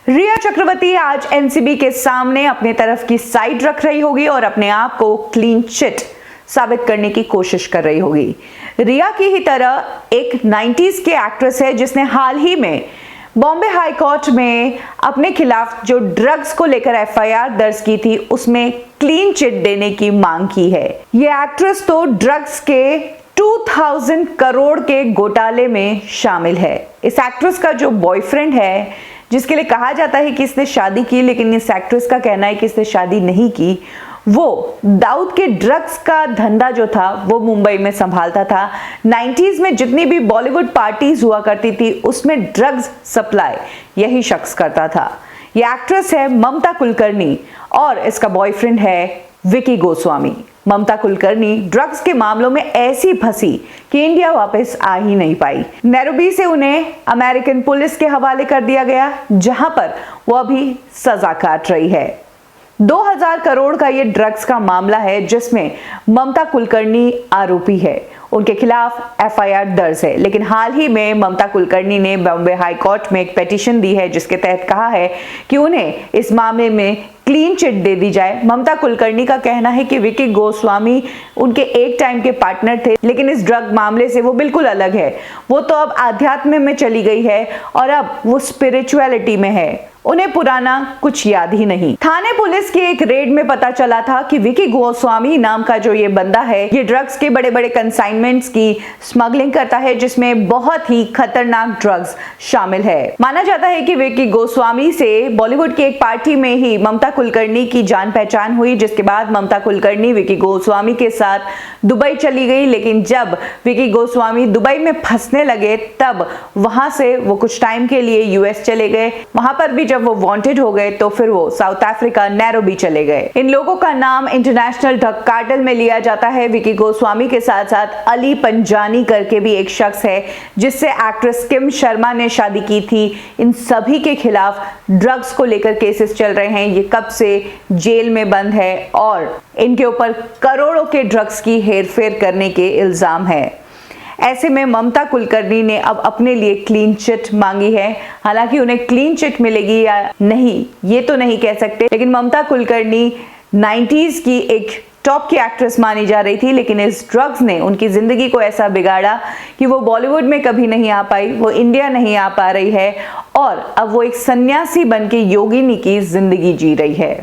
रिया चक्रवर्ती आज एनसीबी के सामने अपने तरफ की साइड रख रही होगी और अपने आप को क्लीन चिट साबित करने की कोशिश कर रही होगी। रिया की ही तरह एक 90s के एक्ट्रेस है जिसने हाल ही में बॉम्बे हाई कोर्ट में अपने खिलाफ जो ड्रग्स को लेकर एफआईआर दर्ज की थी उसमें क्लीन चिट देने की मांग की है। ये एक्ट्रेस तो ड्रग्स के 2000 करोड़ के घोटाले में शामिल है। इस एक्ट्रेस का जो बॉयफ्रेंड है, जिसके लिए कहा जाता है कि इसने शादी की, लेकिन इस एक्ट्रेस का कहना है कि इसने शादी नहीं की, वो दाऊद के ड्रग्स का धंधा जो था वो मुंबई में संभालता था। 90s में जितनी भी बॉलीवुड पार्टीज हुआ करती थी उसमें ड्रग्स सप्लाई यही शख्स करता था। ये एक्ट्रेस है ममता कुलकर्णी और इसका बॉयफ्रेंड है विकी गोस्वामी। ममता कुलकर्णी ड्रग्स के मामलों में ऐसी फंसी कि इंडिया वापस आ ही नहीं पाई। नैरोबी से उन्हें अमेरिकन पुलिस के हवाले कर दिया गया, जहां पर वो अभी सजा काट रही है। 2000 करोड़ का ये ड्रग्स का मामला है जिसमें ममता कुलकर्णी आरोपी है। उनके खिलाफ एफआईआर दर्ज है, लेकिन हाल ही में ममता कुलकर्णी ने बॉम्बे हाई कोर्ट में एक पिटीशन दी है जिसके तहत कहा है कि उन्हें इस मामले में क्लीन चिट दे दी जाए। ममता कुलकर्णी का कहना है कि विकी गोस्वामी उनके एक टाइम के पार्टनर थे, लेकिन इस ड्रग मामले से वो बिल्कुल अलग है। वो तो अब आध्यात्म में चली गई है और अब वो स्पिरिचुअलिटी में है। उन्हें पुराना कुछ याद ही नहीं। थाने पुलिस की एक रेड में पता चला था कि विकी गोस्वामी नाम का जो ये बंदा है, ये ड्रग्स के बड़े बड़े कंसाइनमेंट्स की स्मगलिंग करता है, जिसमें बहुत ही खतरनाक ड्रग्स शामिल है। माना जाता है कि विकी गोस्वामी से बॉलीवुड की एक पार्टी में ही ममता कुलकर्णी की जान पहचान हुई, जिसके बाद ममता कुलकर्णी विकी गोस्वामी के साथ दुबई चली गई। लेकिन जब विकी गोस्वामी दुबई में फंसने लगे तब वहां से वो कुछ टाइम के लिए यूएस चले गए। वहां पर भी जब वो वांटेड हो गए तो फिर वो साउथ अफ्रीका नैरोबी चले गए। इन लोगों का नाम इंटरनेशनल ड्रग कार्टेल में लिया जाता है। विकी गोस्वामी के साथ साथ अली पंजानी करके भी एक शख्स है जिससे एक्ट्रेस किम शर्मा ने शादी की थी। इन सभी के खिलाफ ड्रग्स को लेकर केसेस चल रहे हैं। ये कब से जेल में बंद है और इनके ऊपर करोड़ों के ड्रग्स की हेरफेर करने के इल्जाम है। ऐसे में ममता कुलकर्णी ने अब अपने लिए क्लीन चिट मांगी है। हालांकि उन्हें क्लीन चिट मिलेगी या नहीं ये तो नहीं कह सकते, लेकिन ममता कुलकर्णी 90s की एक टॉप की एक्ट्रेस मानी जा रही थी, लेकिन इस ड्रग्स ने उनकी जिंदगी को ऐसा बिगाड़ा कि वो बॉलीवुड में कभी नहीं आ पाई, वो इंडिया नहीं आ पा रही है और अब वो एक सन्यासी बनके योगिनी की जिंदगी जी रही है।